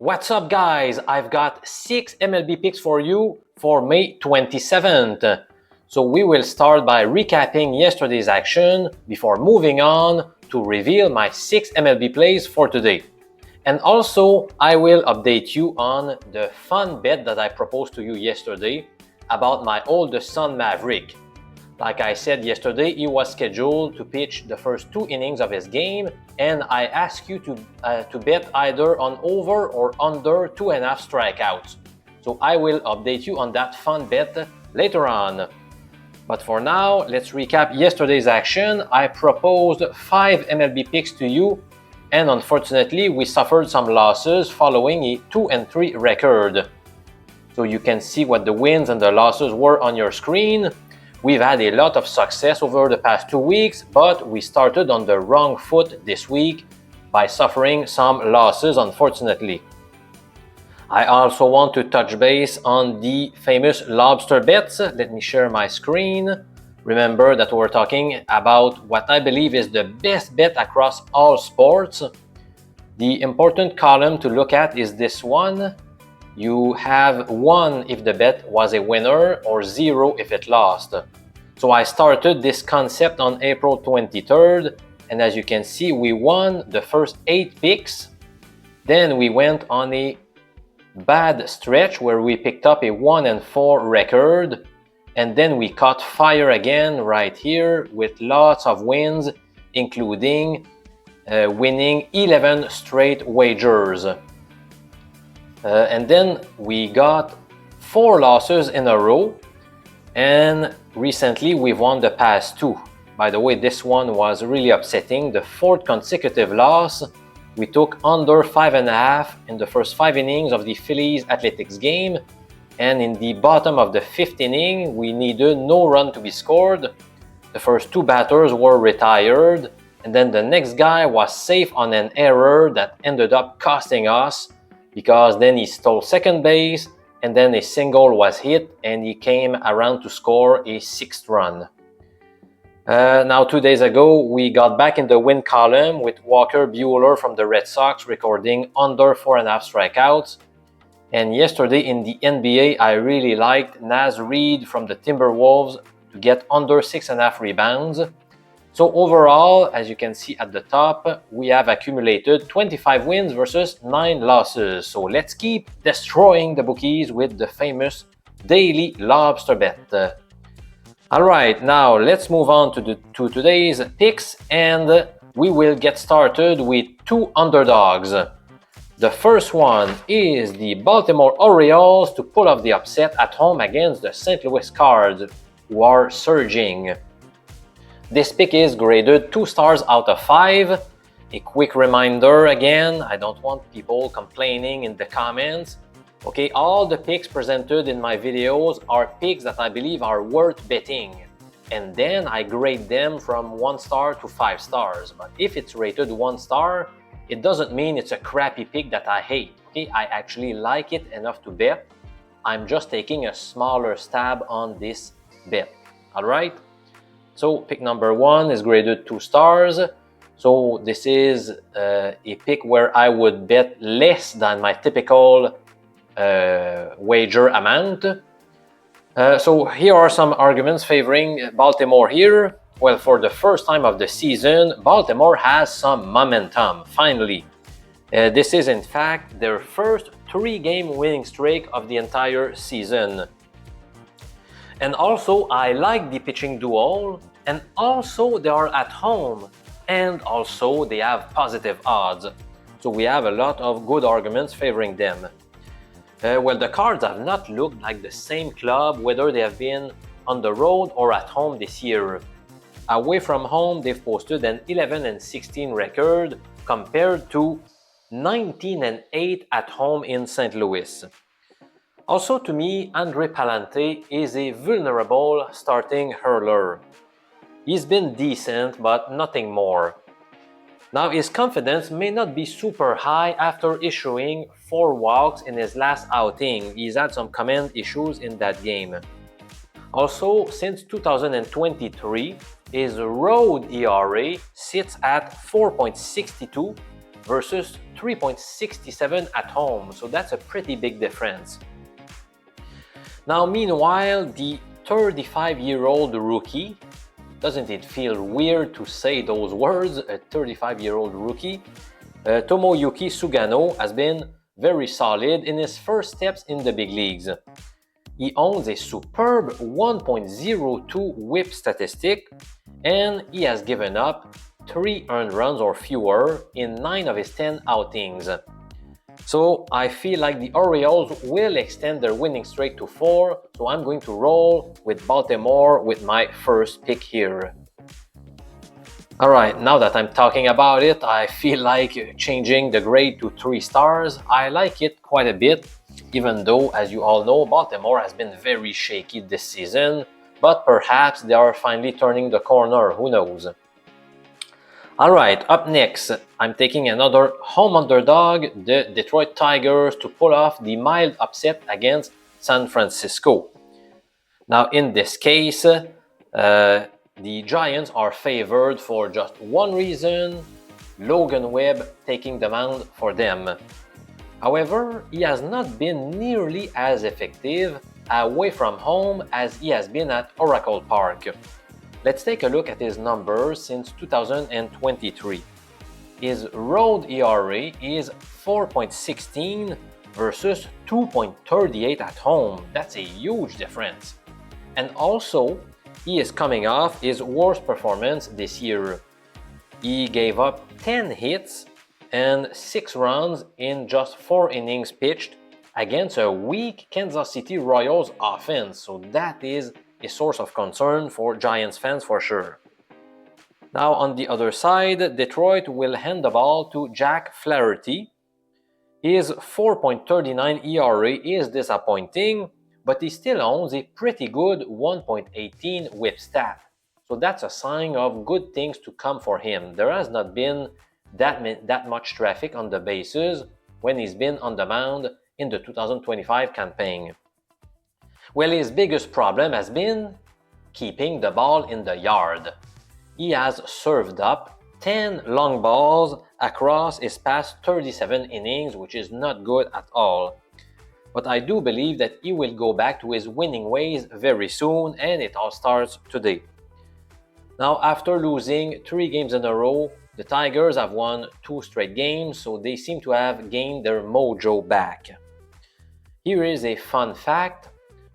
What's up, guys? I've got 6 MLB picks for you for May 27th. So we will start by recapping yesterday's action before moving on to reveal my 6 MLB plays for today. And also, I will update you on the fun bet that I proposed to you yesterday about my oldest son, Maverick. Like I said yesterday, he was scheduled to pitch the first 2 innings of his game, and I asked you to bet either on over or under 2.5 strikeouts. So I will update you on that fun bet later on. But for now, let's recap yesterday's action. I proposed 5 MLB picks to you, and unfortunately, we suffered some losses following a 2-3 record. So you can see what the wins and the losses were on your screen. We've had a lot of success over the past 2 weeks, but we started on the wrong foot this week by suffering some losses, unfortunately. I also want to touch base on the famous Lobster bets. Let me share my screen. Remember that we're talking about what I believe is the best bet across all sports. The important column to look at is this one. You have 1 if the bet was a winner or 0 if it lost. So I started this concept on April 23rd, and as you can see, we won the first 8 picks. Then we went on a bad stretch where we picked up a 1-4 record, and then we caught fire again right here with lots of wins, including winning 11 straight wagers. And then we got 4 losses in a row, and recently we've won the past 2. By the way, this one was really upsetting. The 4th consecutive loss. We took under 5.5 in the first 5 innings of the Phillies Athletics game, and in the bottom of the 5th inning, we needed no run to be scored. The first 2 batters were retired, and then the next guy was safe on an error that ended up costing us, because then he stole second base, and then a single was hit, and he came around to score a 6th run. Now, 2 days ago, we got back in the win column with Walker Buehler from the Red Sox recording under 4.5 strikeouts. And yesterday in the NBA, I really liked Naz Reid from the Timberwolves to get under 6.5 rebounds. So overall, as you can see at the top, we have accumulated 25 wins versus 9 losses. So let's keep destroying the bookies with the famous daily Lobster bet. Alright, now let's move on to today's picks, and we will get started with 2 underdogs. The first one is the Baltimore Orioles to pull off the upset at home against the St. Louis Cardinals, who are surging. This pick is graded 2 stars out of 5. A quick reminder again, I don't want people complaining in the comments. Okay, all the picks presented in my videos are picks that I believe are worth betting. And then I grade them from 1 star to 5 stars. But if it's rated 1 star, it doesn't mean it's a crappy pick that I hate. Okay, I actually like it enough to bet. I'm just taking a smaller stab on this bet. Alright? So pick number 1 is graded 2 stars. So this is a pick where I would bet less than my typical wager amount. So here are some arguments favoring Baltimore here. Well, for the first time of the season, Baltimore has some momentum, finally. This is in fact their first 3-game winning streak of the entire season. And also, I like the pitching duel, and also they are at home, and also they have positive odds. So we have a lot of good arguments favoring them. Well, the Cards have not looked like the same club whether they have been on the road or at home this year. Away from home, they've posted an 11-16 record compared to 19-8 at home in St. Louis. Also, to me, Pallante is a vulnerable starting hurler. He's been decent, but nothing more. Now, his confidence may not be super high after issuing 4 walks in his last outing. He's had some command issues in that game. Also, since 2023, his road ERA sits at 4.62 versus 3.67 at home. So that's a pretty big difference. Now, meanwhile, the 35-year-old rookie, doesn't it feel weird to say those words, a 35-year-old rookie? Tomoyuki Sugano has been very solid in his first steps in the big leagues. He owns a superb 1.02 whip statistic, and he has given up 3 earned runs or fewer in 9 of his 10 outings. So I feel like the Orioles will extend their winning streak to 4, so I'm going to roll with Baltimore with my first pick here. Alright, now that I'm talking about it, I feel like changing the grade to 3 stars. I like it quite a bit, even though, as you all know, Baltimore has been very shaky this season, but perhaps they are finally turning the corner, who knows. Alright, up next, I'm taking another home underdog, the Detroit Tigers, to pull off the mild upset against San Francisco. Now, in this case, the Giants are favored for just one reason: Logan Webb taking the mound for them. However, he has not been nearly as effective away from home as he has been at Oracle Park. Let's take a look at his numbers since 2023. His road ERA is 4.16 versus 2.38 at home. That's a huge difference. And also, he is coming off his worst performance this year. He gave up 10 hits and 6 runs in just 4 innings pitched against a weak Kansas City Royals offense. So that is a source of concern for Giants fans for sure. Now on the other side, Detroit will hand the ball to Jack Flaherty. His 4.39 ERA is disappointing, but he still owns a pretty good 1.18 whip stat. So that's a sign of good things to come for him. There has not been that much traffic on the bases when he's been on the mound in the 2025 campaign. Well, his biggest problem has been keeping the ball in the yard. He has served up 10 long balls across his past 37 innings, which is not good at all. But I do believe that he will go back to his winning ways very soon, and it all starts today. Now, after losing 3 games in a row, the Tigers have won 2 straight games, so they seem to have gained their mojo back. Here is a fun fact.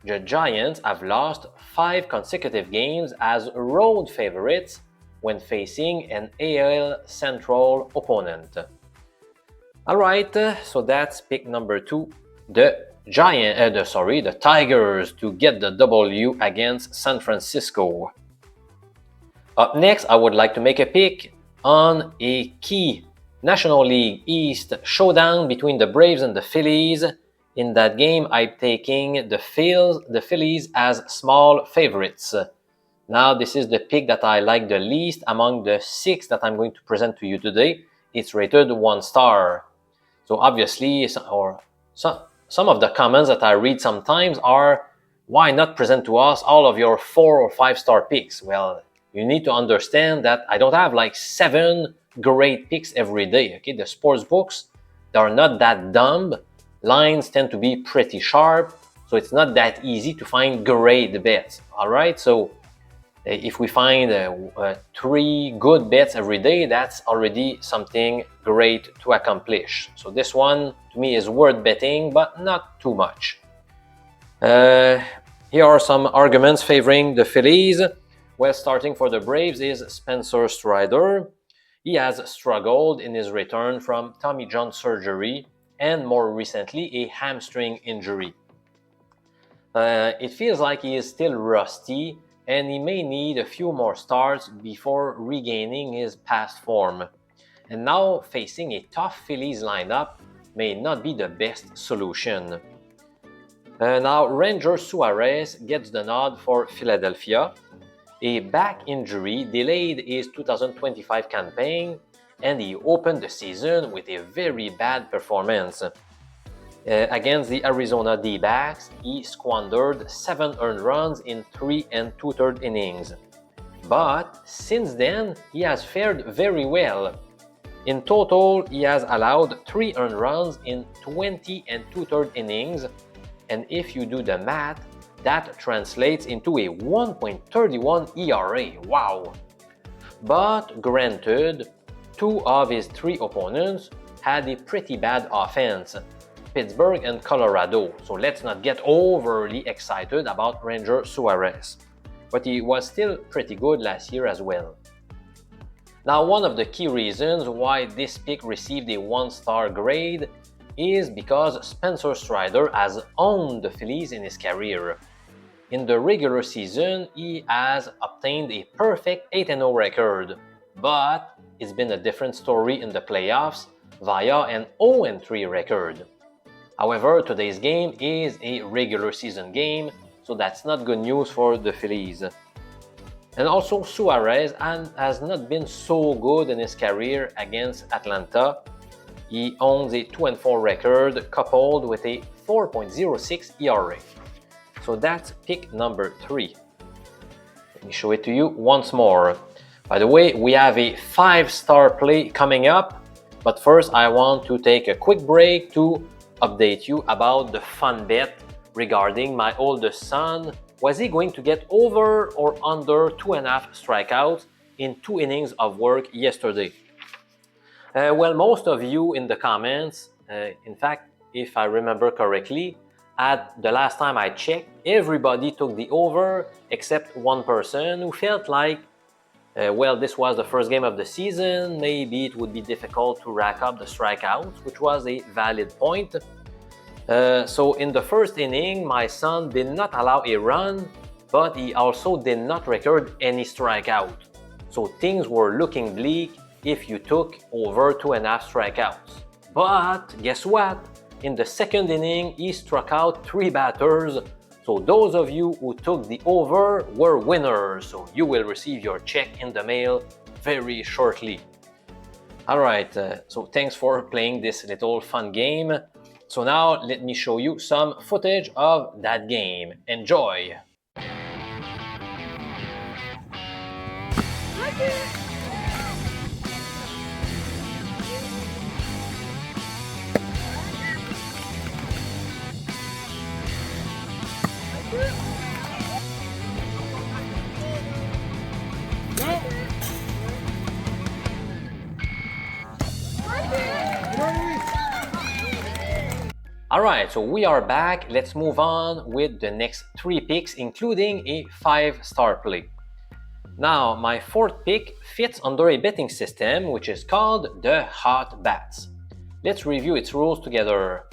The Giants have lost 5 consecutive games as road favorites when facing an AL Central opponent. Alright, so that's pick number 2. The Tigers to get the W against San Francisco. Up next, I would like to make a pick on a key National League East showdown between the Braves and the Phillies. In that game, I'm taking the Phillies as small favorites. Now, this is the pick that I like the least among the 6 that I'm going to present to you today. It's rated 1 star. So obviously, some of the comments that I read sometimes are, why not present to us all of your 4 or 5 star picks? Well, you need to understand that I don't have like 7 great picks every day. Okay, the sports books, they are not that dumb. Lines tend to be pretty sharp, so it's not that easy to find great bets. All right, so if we find 3 good bets every day, that's already something great to accomplish. So this one to me is worth betting, but not too much. Here are some arguments favoring the Phillies. Well, starting for the Braves is Spencer Strider. He has struggled in his return from Tommy John surgery and more recently a hamstring injury. It feels like he is still rusty and he may need a few more starts before regaining his past form. And now facing a tough Phillies lineup may not be the best solution. Now Ranger Suarez gets the nod for Philadelphia. A back injury delayed his 2025 campaign, and he opened the season with a very bad performance. Against the Arizona D-backs, he squandered 7 earned runs in 3 2/3 innings. But since then, he has fared very well. In total, he has allowed 3 earned runs in 20 and 2/3 innings, and if you do the math, that translates into a 1.31 ERA. Wow! But granted, 2 of his 3 opponents had a pretty bad offense, Pittsburgh and Colorado, so let's not get overly excited about Ranger Suarez. But he was still pretty good last year as well. Now, one of the key reasons why this pick received a 1-star grade is because Spencer Strider has owned the Phillies in his career. In the regular season, he has obtained a perfect 8-0 record, but it's been a different story in the playoffs via an 0-3 record. However, today's game is a regular season game, so that's not good news for the Phillies. And also, Suarez has not been so good in his career against Atlanta. He owns a 2-4 record coupled with a 4.06 ERA. So that's pick number 3. Let me show it to you once more. By the way, we have a 5-star play coming up, but first I want to take a quick break to update you about the fun bet regarding my oldest son. Was he going to get over or under 2.5 strikeouts in 2 innings of work yesterday? Well, most of you in the comments, in fact, if I remember correctly, at the last time I checked, everybody took the over except one person who felt like, well, this was the first game of the season, maybe it would be difficult to rack up the strikeouts, which was a valid point. So in the first inning, my son did not allow a run, but he also did not record any strikeout. So things were looking bleak if you took over 2.5 strikeouts. But guess what? In the second inning, he struck out 3 batters. So those of you who took the over were winners. So you will receive your check in the mail very shortly. Alright, so thanks for playing this little fun game. So now let me show you some footage of that game. Enjoy! Alright, so we are back. Let's move on with the next 3 picks, including a 5-star play. Now, my 4th pick fits under a betting system which is called the Hot Bats. Let's review its rules together.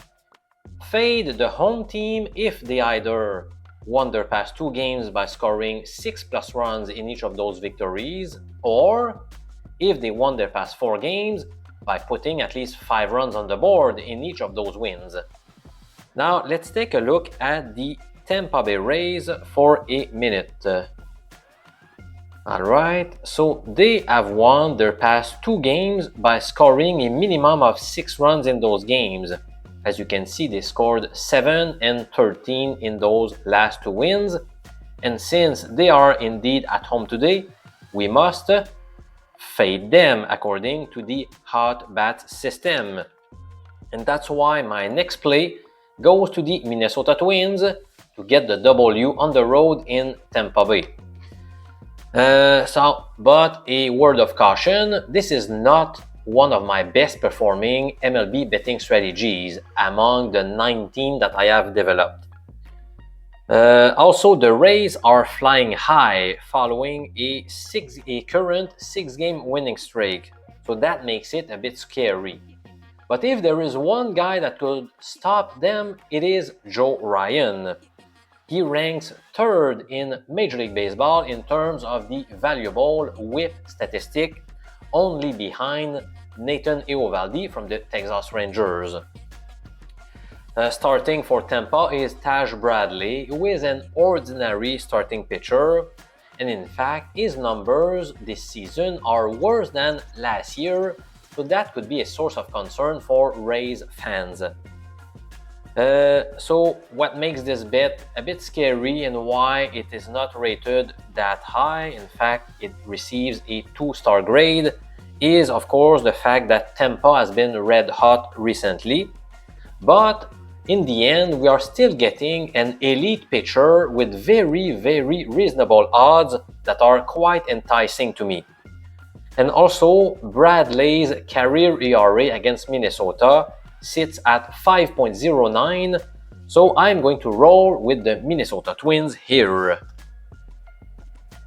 Fade the home team if they either won their past 2 games by scoring 6+ runs in each of those victories, or if they won their past 4 games by putting at least 5 runs on the board in each of those wins. Now, let's take a look at the Tampa Bay Rays for a minute. Alright, so they have won their past 2 games by scoring a minimum of 6 runs in those games. As you can see, they scored 7 and 13 in those last 2 wins. And since they are indeed at home today, we must fade them according to the Hot Bats system. And that's why my next play goes to the Minnesota Twins to get the W on the road in Tampa Bay. But a word of caution, this is not one of my best performing MLB betting strategies among the 19 that I have developed. Also, the Rays are flying high following a current 6-game winning streak, so that makes it a bit scary. But if there is one guy that could stop them, it is Joe Ryan. He ranks 3rd in Major League Baseball in terms of the valuable whip statistic, only behind Nathan Eovaldi from the Texas Rangers. Starting for Tampa is Taj Bradley, who is an ordinary starting pitcher, and in fact his numbers this season are worse than last year, so that could be a source of concern for Rays fans. So what makes this bet a bit scary and why it is not rated that high, in fact it receives a 2-star grade, is, of course, the fact that Tampa has been red hot recently. But in the end, we are still getting an elite pitcher with very, very reasonable odds that are quite enticing to me. And also, Bradley's career ERA against Minnesota sits at 5.09, so I'm going to roll with the Minnesota Twins here.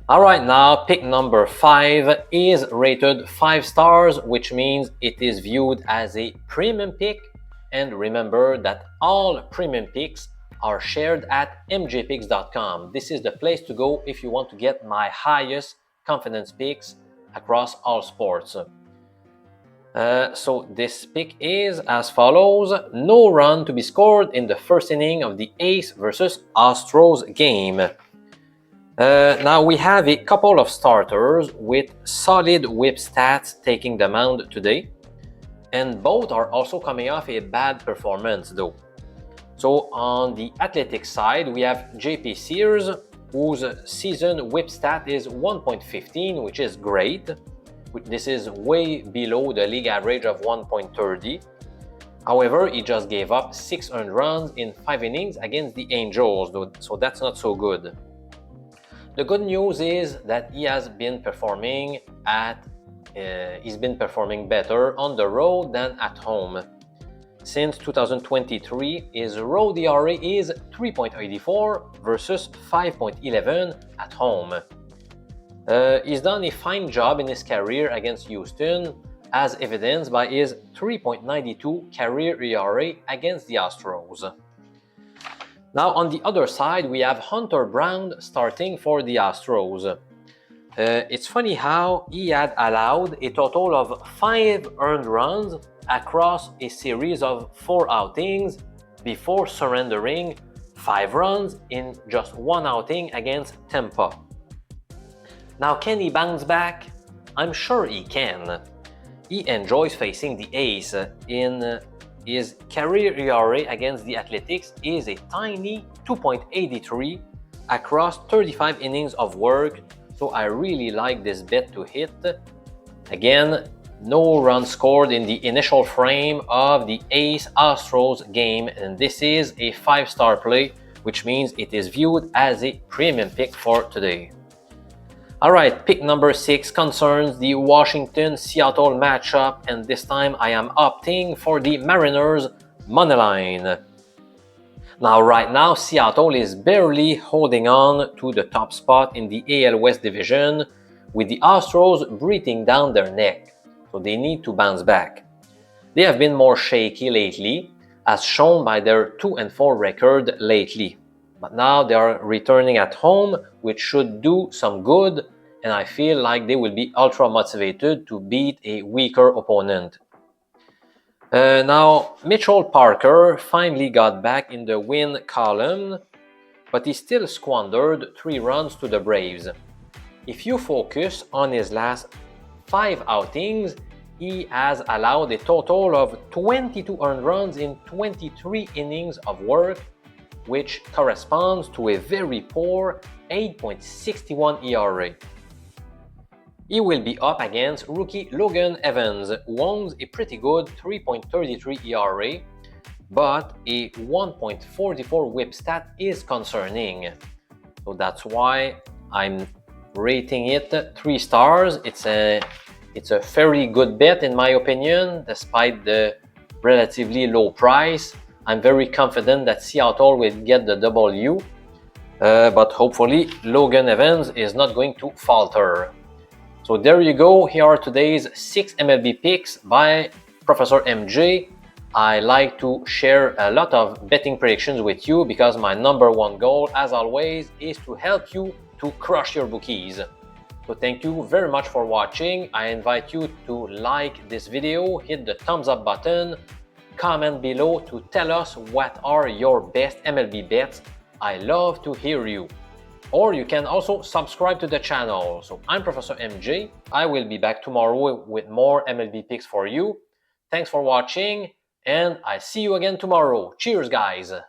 Alright, now pick number 5 is rated 5 stars, which means it is viewed as a premium pick. And remember that all premium picks are shared at mjpicks.com. This is the place to go if you want to get my highest confidence picks across all sports. So this pick is as follows: no run to be scored in the first inning of the A's versus Astros game. Now we have a couple of starters with solid whip stats taking the mound today, and both are also coming off a bad performance though. So on the Athletics side, we have JP Sears, whose season whip stat is 1.15, which is great. This is way below the league average of 1.30. However, he just gave up 6 earned runs in 5 innings against the Angels, so that's not so good. The good news is that he has been performing better on the road than at home. Since 2023, his road ERA is 3.84 versus 5.11 at home. He's done a fine job in his career against Houston, as evidenced by his 3.92 career ERA against the Astros. Now on the other side, we have Hunter Brown starting for the Astros. It's funny how he had allowed a total of 5 earned runs across a series of 4 outings before surrendering 5 runs in just 1 outing against Tampa. Now, can he bounce back? I'm sure he can. He enjoys facing the A's. In his career ERA against the Athletics is a tiny 2.83 across 35 innings of work, so I really like this bet to hit. Again, no run scored in the initial frame of the A's-Astros game, and this is a 5-star play, which means it is viewed as a premium pick for today. Alright, pick number 6 concerns the Washington-Seattle matchup, and this time I am opting for the Mariners moneyline. Now, right now, Seattle is barely holding on to the top spot in the AL West division, with the Astros breathing down their neck, so they need to bounce back. They have been more shaky lately, as shown by their 2-4 record lately. But now they are returning at home, which should do some good, and I feel like they will be ultra motivated to beat a weaker opponent. Now, Mitchell Parker finally got back in the win column, but he still squandered 3 runs to the Braves. If you focus on his last 5 outings, he has allowed a total of 22 earned runs in 23 innings of work, which corresponds to a very poor 8.61 ERA. He will be up against rookie Logan Evans, who owns a pretty good 3.33 ERA, but a 1.44 whip stat is concerning. So that's why I'm rating it 3 stars. It's a very good bet in my opinion, despite the relatively low price. I'm very confident that Seattle will get the W, but hopefully Logan Evans is not going to falter. So there you go, here are today's 6 MLB picks by Professor MJ. I like to share a lot of betting predictions with you because my number 1 goal, as always, is to help you to crush your bookies. So thank you very much for watching. I invite you to like this video, hit the thumbs up button, comment below to tell us what are your best MLB bets. I love to hear you. Or you can also subscribe to the channel. So I'm Professor MJ. I will be back tomorrow with more MLB picks for you. Thanks for watching, and I see you again tomorrow. Cheers, guys!